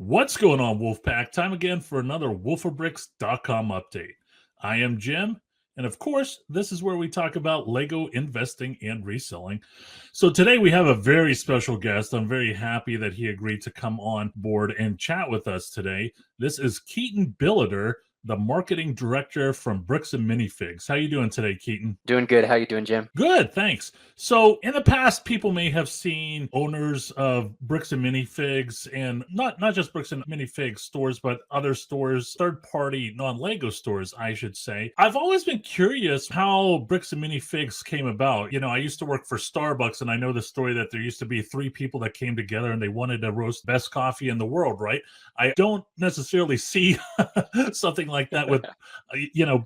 What's going on, Wolfpack? Time again for another wolfofbricks.com update. I am Jim, and of course, this is where we talk about Lego investing and reselling. So today we have a very special guest. I'm very happy that he agreed to come on board and chat with us today. This is Keaton Billeter, the marketing director from Bricks Minifigs. How you doing today, Keaton? Doing good. How you doing, Jim? Good, thanks. So in the past, people may have seen owners of Bricks and Minifigs, and not just Bricks and Minifigs stores, but other stores, third-party non-Lego stores, I should say. I've always been curious how Bricks and Minifigs came about. You know, I used to work for Starbucks, and I know the story that there used to be three people that came together and they wanted to roast best coffee in the world, right? I don't necessarily see something like that with,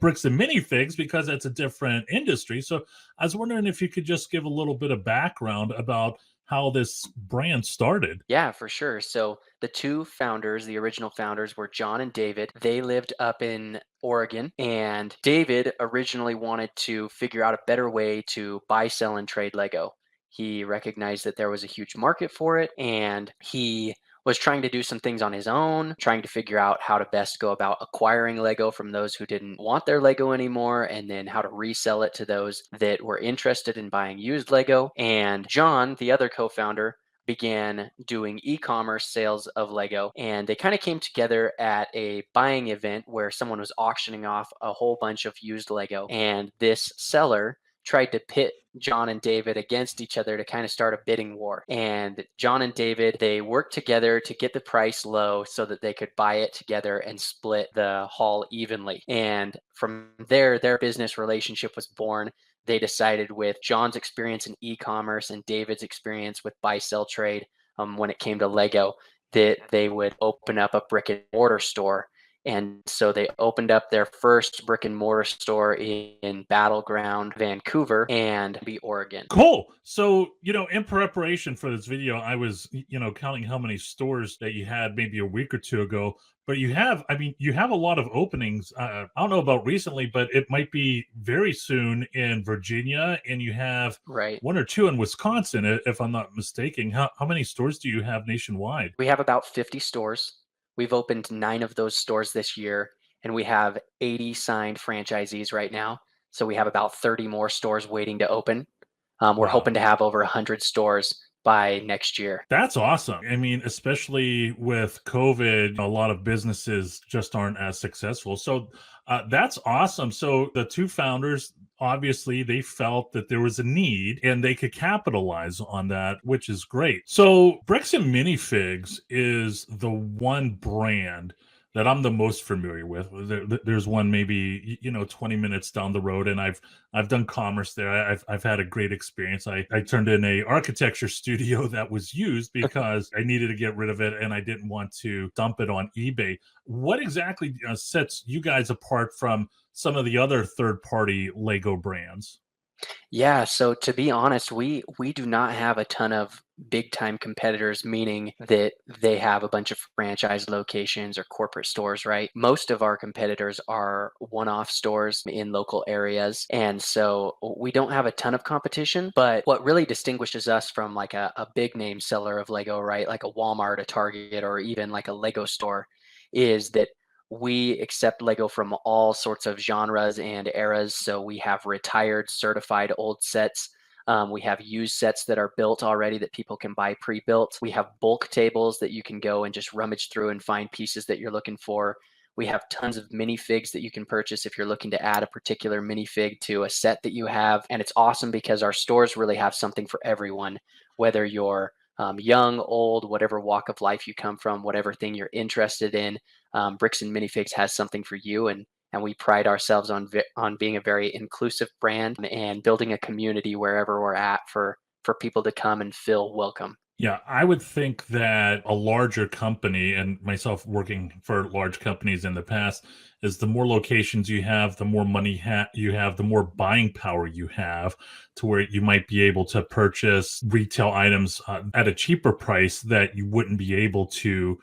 Bricks and Minifigs, because that's a different industry. So I was wondering if you could just give a little bit of background about how this brand started. Yeah, for sure. So the two founders, the original founders, were John and David. They lived up in Oregon, and David originally wanted to figure out a better way to buy, sell, and trade Lego. He recognized that there was a huge market for it, and he was trying to do some things on his own, trying to figure out how to best go about acquiring Lego from those who didn't want their Lego anymore, and then how to resell it to those that were interested in buying used Lego. And John, the other co-founder, began doing e-commerce sales of Lego, and they kind of came together at a buying event where someone was auctioning off a whole bunch of used Lego, and this seller tried to pit John and David against each other to kind of start a bidding war. And John and David, they worked together to get the price low so that they could buy it together and split the haul evenly. And from there, their business relationship was born. They decided, with John's experience in e-commerce and David's experience with buy-sell trade, when it came to Lego, that they would open up a brick and mortar store. And so they opened up their first brick and mortar store in Battleground, Vancouver, and Oregon. Cool. So, in preparation for this video, I was, counting how many stores that you had maybe a week or two ago. But you have a lot of openings. I don't know about recently, but it might be very soon in Virginia, and you have one or two in Wisconsin, if I'm not mistaken. How many stores do you have nationwide? We have about 50 stores. We've opened 9 of those stores this year, and we have 80 signed franchisees right now. So we have about 30 more stores waiting to open. We're hoping to have over 100 stores by next year. That's awesome. I mean, especially with COVID, a lot of businesses just aren't as successful. So that's awesome. So the two founders, obviously, they felt that there was a need and they could capitalize on that, which is great. So Bricks and Minifigs is the one brand that I'm the most familiar with. There's one maybe 20 minutes down the road, and I've done commerce there. I've had a great experience. I turned in a architecture studio that was used because I needed to get rid of it and I didn't want to dump it on eBay. What exactly sets you guys apart from some of the other third-party Lego brands? Yeah, so to be honest, we do not have a ton of big time competitors, meaning that they have a bunch of franchise locations or corporate stores, right? Most of our competitors are one-off stores in local areas. And so we don't have a ton of competition, but what really distinguishes us from like a big name seller of Lego, right? Like a Walmart, a Target, or even like a Lego store, is that we accept Lego from all sorts of genres and eras. So we have retired, certified old sets. We have used sets that are built already that people can buy pre-built. We have bulk tables that you can go and just rummage through and find pieces that you're looking for. We have tons of minifigs that you can purchase if you're looking to add a particular minifig to a set that you have. And it's awesome because our stores really have something for everyone, whether you're young, old, whatever walk of life you come from, whatever thing you're interested in. Bricks and Minifigs has something for you, and we pride ourselves on being a very inclusive brand and building a community wherever we're at for people to come and feel welcome. Yeah, I would think that a larger company, and myself working for large companies in the past, is the more locations you have, the more money you have, the more buying power you have, to where you might be able to purchase retail items at a cheaper price that you wouldn't be able to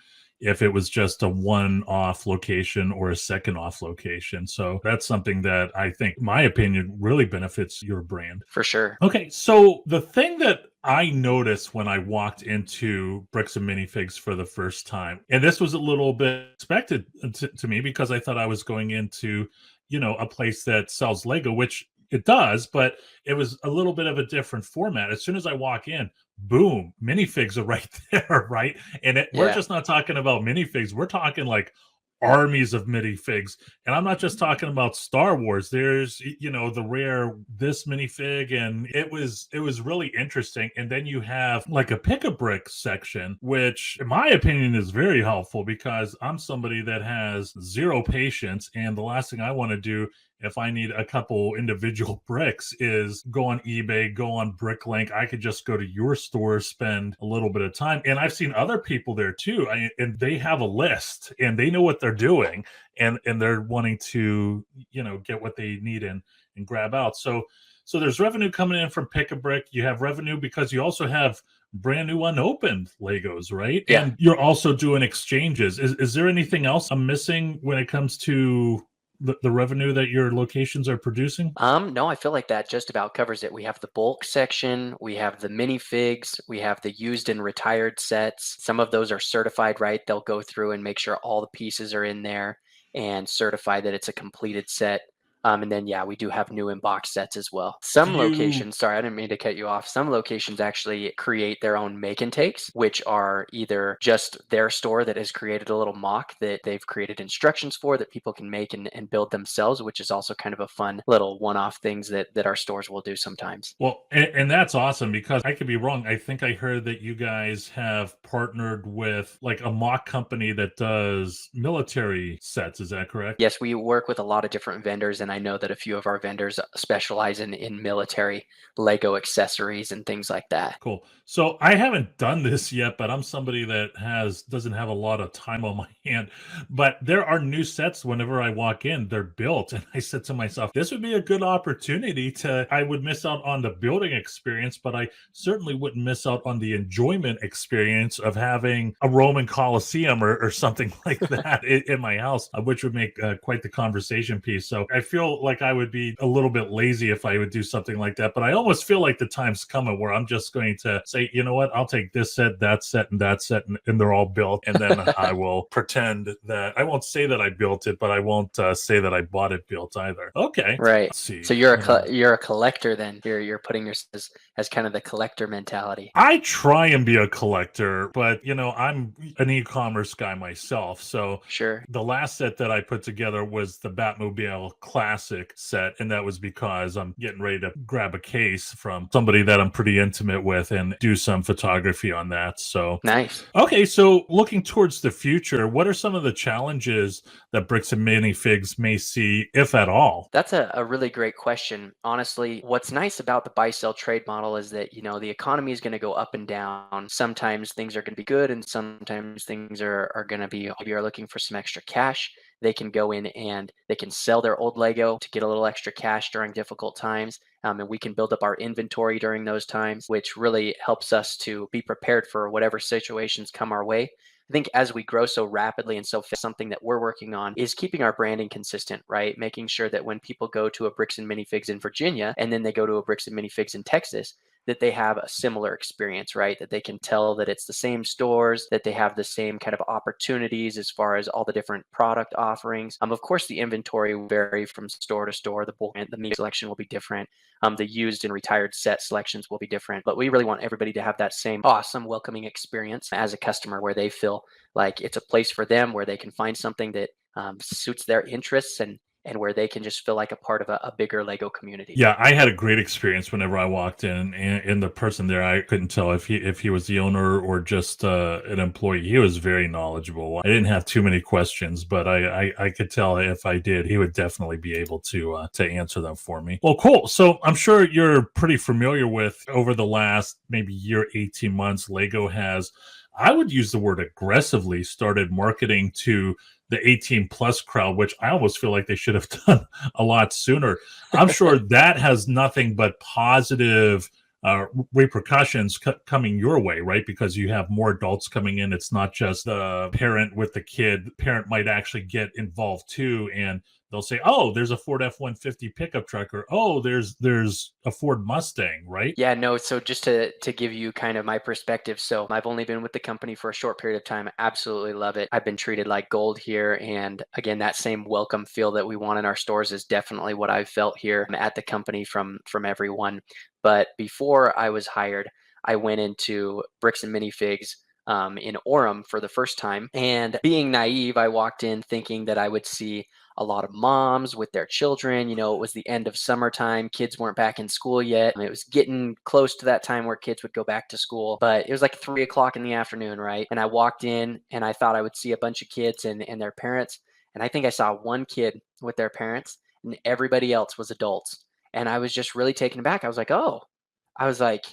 if it was just a one-off location or a second-off location. So that's something that I think, my opinion, really benefits your brand. For sure. Okay, so the thing that I noticed when I walked into Bricks and Minifigs for the first time, and this was a little bit expected to me because I thought I was going into, a place that sells Lego, which it does, but it was a little bit of a different format. As soon as I walk in, boom, minifigs are right there, right? And we're Yeah. just not talking about minifigs. We're talking like armies of minifigs. And I'm not just talking about Star Wars. There's, the rare this minifig, and it was really interesting. And then you have like a pick a brick section, which in my opinion is very helpful because I'm somebody that has zero patience, and the last thing I want to do if I need a couple individual bricks is go on eBay, go on Bricklink. I could just go to your store, spend a little bit of time. And I've seen other people there too. And they have a list and they know what they're doing, and they're wanting to, get what they need and grab out. So there's revenue coming in from Pick a Brick. You have revenue because you also have brand new unopened Legos, right? Yeah. And you're also doing exchanges. Is there anything else I'm missing when it comes to the revenue that your locations are producing? No, I feel like that just about covers it. We have the bulk section, we have the minifigs, we have the used and retired sets. Some of those are certified, right? They'll go through and make sure all the pieces are in there and certify that it's a completed set. And then, yeah, we do have new in box sets as well. Do Some you locations, sorry, I didn't mean to cut you off. Some locations actually create their own make and takes, which are either just their store that has created a little mock that they've created instructions for that people can make and build themselves, which is also kind of a fun little one-off things that our stores will do sometimes. Well, and that's awesome because I could be wrong. I think I heard that you guys have partnered with like a mock company that does military sets. Is that correct? Yes, we work with a lot of different vendors, and I know that a few of our vendors specialize in military Lego accessories and things like that. Cool. So I haven't done this yet, but I'm somebody that doesn't have a lot of time on my hand. But there are new sets whenever I walk in, they're built. And I said to myself, this would be a good opportunity I would miss out on the building experience, but I certainly wouldn't miss out on the enjoyment experience of having a Roman Colosseum or something like that in my house, which would make quite the conversation piece. So I feel like I would be a little bit lazy if I would do something like that, but I almost feel like the time's coming where I'm just going to say, you know what, I'll take this set, that set, and that set, and they're all built. And then I will pretend that I won't say that I built it, but I won't say that I bought it built either. Okay. Right. Let's see. So you're a collector then. You're putting yourself as kind of the collector mentality. I try and be a collector, but I'm an e-commerce guy myself. So Sure. the last set that I put together was the Batmobile Classic set, and that was because I'm getting ready to grab a case from somebody that I'm pretty intimate with and do some photography on that. So Nice. okay, so looking towards the future, what are some of the challenges that Bricks and Minifigs may see, if at all? That's a really great question. Honestly, what's nice about the buy sell trade model is that, the economy is going to go up and down. Sometimes things are going to be good and sometimes things are going to be, if you're looking for some extra cash, they can go in and they can sell their old Lego to get a little extra cash during difficult times. And we can build up our inventory during those times, which really helps us to be prepared for whatever situations come our way. I think as we grow so rapidly and so fast, something that we're working on is keeping our branding consistent, right? Making sure that when people go to a Bricks and Minifigs in Virginia and then they go to a Bricks and Minifigs in Texas, that they have a similar experience, right? That they can tell that it's the same stores, that they have the same kind of opportunities as far as all the different product offerings. Of course, the inventory will vary from store to store. The bulk and the meat selection will be different. The used and retired set selections will be different. But we really want everybody to have that same awesome, welcoming experience as a customer where they feel like it's a place for them, where they can find something that suits their interests and where they can just feel like a part of a bigger Lego community. Yeah, I had a great experience whenever I walked in, and the person there, I couldn't tell if he was the owner or just an employee. He was very knowledgeable. I didn't have too many questions, but I could tell if I did, he would definitely be able to answer them for me. Well, cool. So I'm sure you're pretty familiar with, over the last maybe year, 18 months, Lego has, I would use the word aggressively, started marketing to the 18 plus crowd, which I almost feel like they should have done a lot sooner. I'm sure that has nothing but positive repercussions coming your way, right? Because you have more adults coming in. It's not just the parent with the kid. The parent might actually get involved too, and they'll say, "Oh, there's a Ford F-150 pickup truck," or "Oh, there's a Ford Mustang," right? Yeah, no, so just to give you kind of my perspective, so I've only been with the company for a short period of time. I absolutely love it. I've been treated like gold here. And again, that same welcome feel that we want in our stores is definitely what I've felt here at the company from everyone. But before I was hired, I went into Bricks and Minifigs in Orem for the first time. And being naive, I walked in thinking that I would see a lot of moms with their children. It was the end of summertime. Kids weren't back in school yet. It was getting close to that time where kids would go back to school, but it was like 3 o'clock in the afternoon, right? And I walked in and I thought I would see a bunch of kids and their parents. And I think I saw one kid with their parents and everybody else was adults. And I was just really taken aback. I was like, oh, I was like,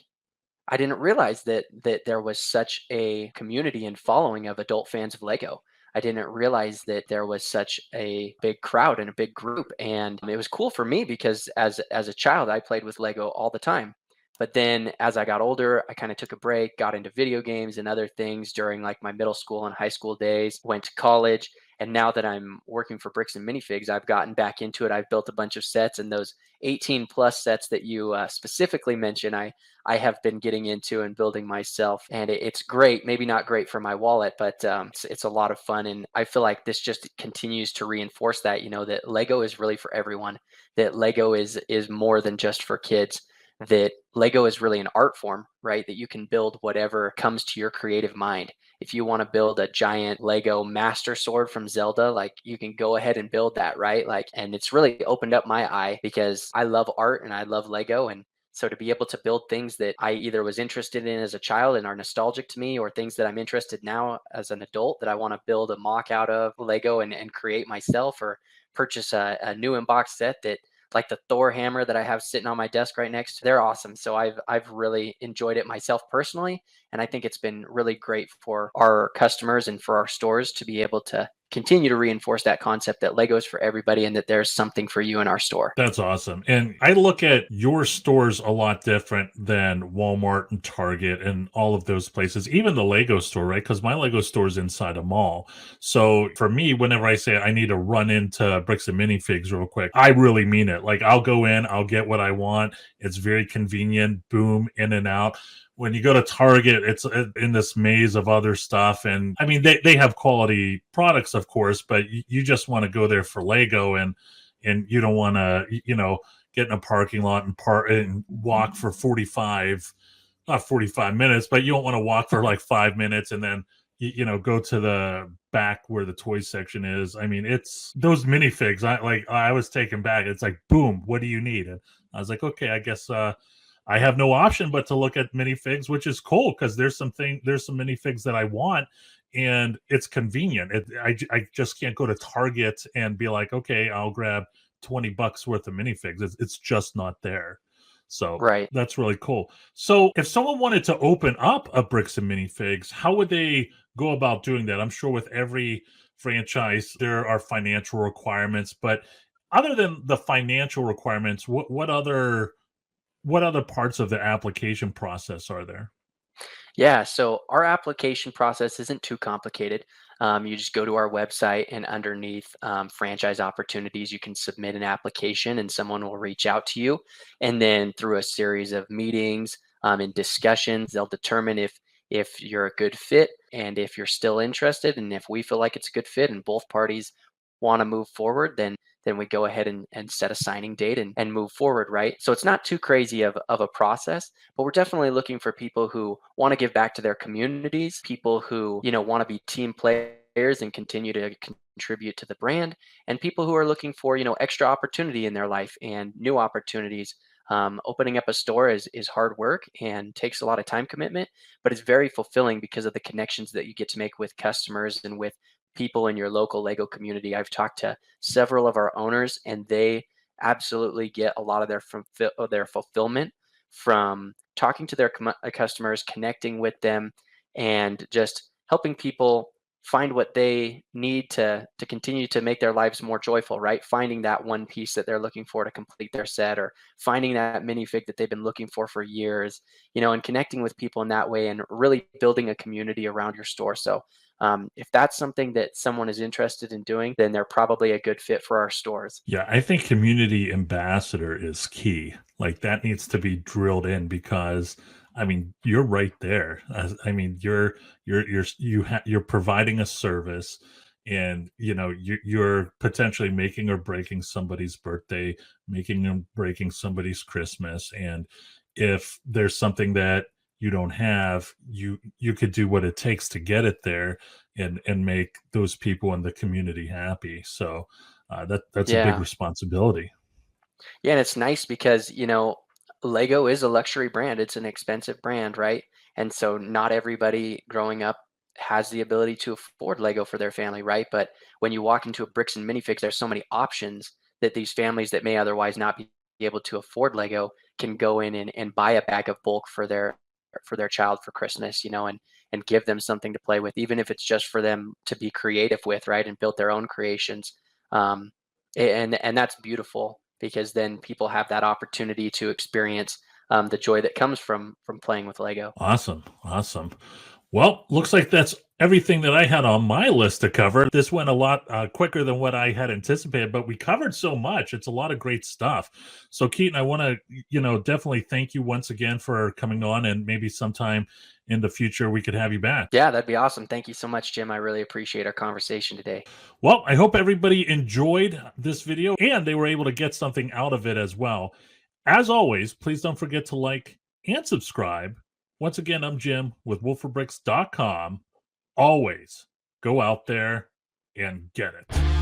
I didn't realize that there was such a community and following of adult fans of Lego. I didn't realize that there was such a big crowd and a big group, and it was cool for me because as a child I played with Lego all the time. But then as I got older, I kind of took a break, got into video games and other things during like my middle school and high school days, went to college, and now that I'm working for Bricks and Minifigs, I've gotten back into it. I've built a bunch of sets, and those 18 plus sets that you specifically mentioned, I have been getting into and building myself, and it's great. Maybe not great for my wallet, but it's a lot of fun. And I feel like this just continues to reinforce that, that Lego is really for everyone, that Lego is more than just for kids, that Lego is really an art form, right? That you can build whatever comes to your creative mind. If you want to build a giant Lego Master Sword from Zelda, like you can go ahead and build that, right? Like, and it's really opened up my eye because I love art and I love Lego. And so to be able to build things that I either was interested in as a child and are nostalgic to me, or things that I'm interested now as an adult that I want to build a mock out of Lego and create myself, or purchase a new in-box set that, like the Thor hammer that I have sitting on my desk right next to, they're awesome. So I've really enjoyed it myself personally. And I think it's been really great for our customers and for our stores to be able to continue to reinforce that concept that Lego is for everybody and that there's something for you in our store. That's awesome. And I look at your stores a lot different than Walmart and Target and all of those places, even the Lego store, right? Because my Lego store is inside a mall. So for me, whenever I say I need to run into Bricks and Minifigs real quick, I really mean it. Like I'll go in, I'll get what I want. It's very convenient, boom, in and out. When you go to Target, it's in this maze of other stuff. And I mean, they have quality products, of course, but you just want to go there for Lego, and you don't want to, get in a parking lot and walk for 45, not 45 minutes, but you don't want to walk for like 5 minutes and then, go to the back where the toy section is. I mean, it's those minifigs. I was taken back. It's like, boom, what do you need? And I was like, okay, I guess, I have no option but to look at minifigs, which is cool because there's some minifigs that I want, and it's convenient. I just can't go to Target and be like, okay, I'll grab $20 worth of minifigs. It's just not there. So Right. that's really cool. So if someone wanted to open up a Bricks and Minifigs, how would they go about doing that? I'm sure with every franchise there are financial requirements, but other than the financial requirements, what other parts of the application process are there? Yeah, so our application process isn't too complicated. You just go to our website, and underneath franchise opportunities, you can submit an application and someone will reach out to you. And then through a series of meetings and discussions, they'll determine if you're a good fit and if you're still interested. And if we feel like it's a good fit and both parties want to move forward, then we go ahead and set a signing date and move forward, right? So it's not too crazy of a process, but we're definitely looking for people who want to give back to their communities, people who, want to be team players and continue to contribute to the brand, and people who are looking for, extra opportunity in their life and new opportunities. Opening up a store is hard work and takes a lot of time commitment, but it's very fulfilling because of the connections that you get to make with customers and with people in your local Lego community. I've talked to several of our owners, and they absolutely get a lot of their fulfillment from talking to their customers, connecting with them, and just helping people find what they need to continue to make their lives more joyful, right? Finding that one piece that they're looking for to complete their set, or finding that minifig that they've been looking for years, and connecting with people in that way, and really building a community around your store. So if that's something that someone is interested in doing, then they're probably a good fit for our stores. Yeah, I think community ambassador is key. Like that needs to be drilled in because I mean, you're right there. I mean, you're providing a service and you're potentially making or breaking somebody's birthday, making or breaking somebody's Christmas. And if there's something that you don't have, you could do what it takes to get it there and make those people in the community happy. So that's a big Yeah. responsibility. Yeah, and it's nice because, Lego is a luxury brand. It's an expensive brand, right? And so not everybody growing up has the ability to afford Lego for their family, right? But when you walk into a Bricks and Minifigs, there's so many options that these families that may otherwise not be able to afford Lego can go in and buy a bag of bulk for their child for Christmas, and give them something to play with, even if it's just for them to be creative with, right? And build their own creations. Um, and that's beautiful because then people have that opportunity to experience the joy that comes from playing with Lego. Awesome. Awesome. Well, looks like that's everything that I had on my list to cover. This went a lot quicker than what I had anticipated, but we covered so much. It's a lot of great stuff. So, Keaton, I want to, definitely thank you once again for coming on, and maybe sometime in the future we could have you back. Yeah, that'd be awesome. Thank you so much, Jim. I really appreciate our conversation today. Well, I hope everybody enjoyed this video and they were able to get something out of it as well. As always, please don't forget to like and subscribe. Once again, I'm Jim with wolfofbricks.com. Always go out there and get it.